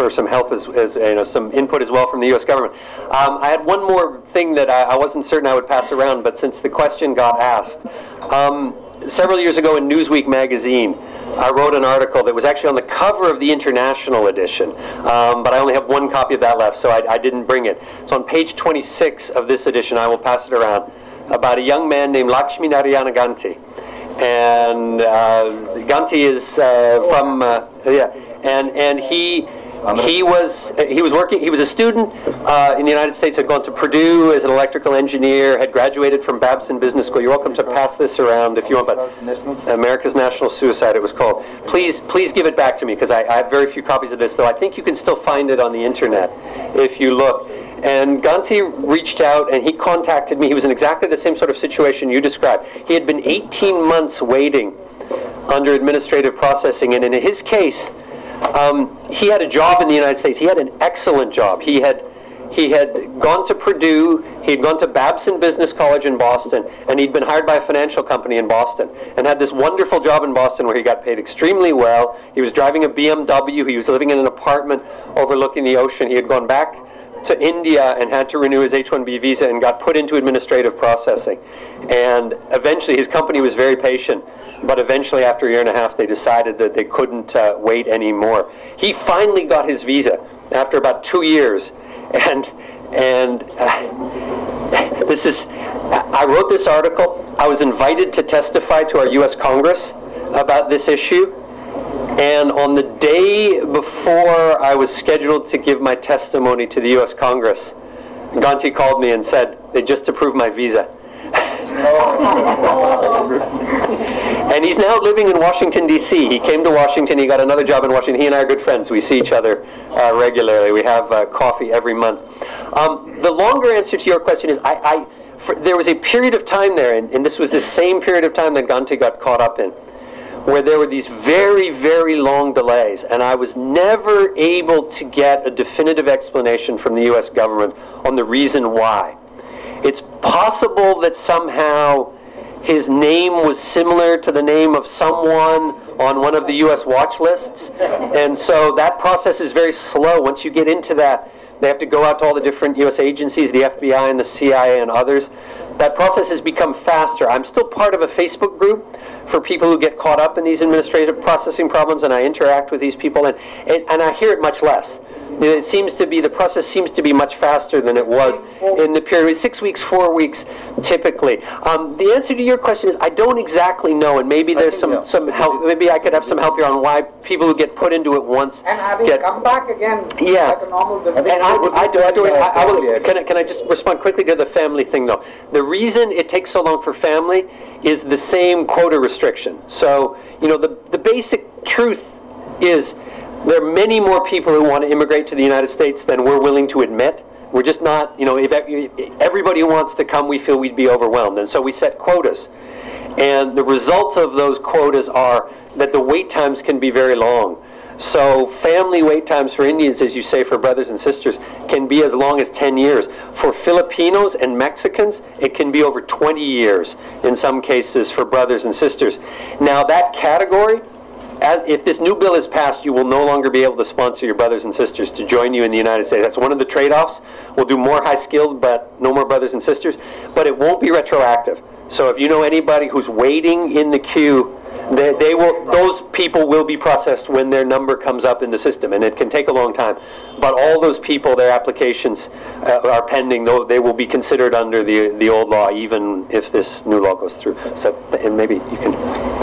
for some help as you know, some input as well from the U.S. government. I had one more thing that I wasn't certain I would pass around, but since the question got asked, several years ago in Newsweek magazine, I wrote an article that was actually on the cover of the international edition, but I only have one copy of that left, so I didn't bring it. It's on page 26 of this edition. I will pass it around, about a young man named Lakshmi Narayana Ganti. And Ganti is from and he was working. He was a student in the United States. Had gone to Purdue as an electrical engineer. Had graduated from Babson Business School. You're welcome to pass this around if you want. But America's National Suicide, it was called. Please give it back to me, because I have very few copies of this. Though I think you can still find it on the internet if you look. And Ganti reached out and he contacted me. He was in exactly the same sort of situation you described. He had been 18 months waiting under administrative processing, and in his case, he had a job in the United States. He had an excellent job. He had gone to Purdue, he had gone to Babson Business College in Boston, and he'd been hired by a financial company in Boston, and had this wonderful job in Boston where he got paid extremely well. He was driving a BMW, he was living in an apartment overlooking the ocean. He had gone back to India and had to renew his H-1B visa and got put into administrative processing. And eventually, his company was very patient, but eventually after a year and a half, they decided that they couldn't wait anymore. He finally got his visa after about 2 years. And this is, I wrote this article. I was invited to testify to our US Congress about this issue. And on the day before I was scheduled to give my testimony to the U.S. Congress, Ganti called me and said, they just approved my visa. And he's now living in Washington, D.C. He came to Washington, he got another job in Washington. He and I are good friends. We see each other regularly. We have coffee every month. The longer answer to your question is, there was a period of time there, and this was the same period of time that Ganti got caught up in, where there were these very, very long delays, and I was never able to get a definitive explanation from the U.S. government on the reason why. It's possible that somehow his name was similar to the name of someone on one of the U.S. watch lists, and so that process is very slow. Once you get into that, they have to go out to all the different U.S. agencies, the FBI and the CIA and others. That process has become faster. I'm still part of a Facebook group for people who get caught up in these administrative processing problems, and I interact with these people, and I hear it much less. It seems to be, the process seems to be much faster than it was in the period. 6 weeks, 4 weeks, typically. The answer to your question is I don't exactly know, and maybe there's some help. Maybe I could have some help here on why people who get put into it once and having come back again like a normal business. And I will. Can I just respond quickly to the family thing, though? The reason it takes so long for family is the same quota restriction. So, you know, the basic truth is there are many more people who want to immigrate to the United States than we're willing to admit. We're just not, you know, if everybody who wants to come, we feel we'd be overwhelmed. And so we set quotas. And the results of those quotas are that the wait times can be very long. So family wait times for Indians, as you say, for brothers and sisters, can be as long as 10 years. For Filipinos and Mexicans, it can be over 20 years in some cases for brothers and sisters. Now that category, if this new bill is passed, you will no longer be able to sponsor your brothers and sisters to join you in the United States. That's one of the trade-offs. We'll do more high-skilled, but no more brothers and sisters. But it won't be retroactive. So if you know anybody who's waiting in the queue, those people will be processed when their number comes up in the system, and it can take a long time. But all those people, their applications are pending. They will be considered under the old law, even if this new law goes through. So, and maybe you can.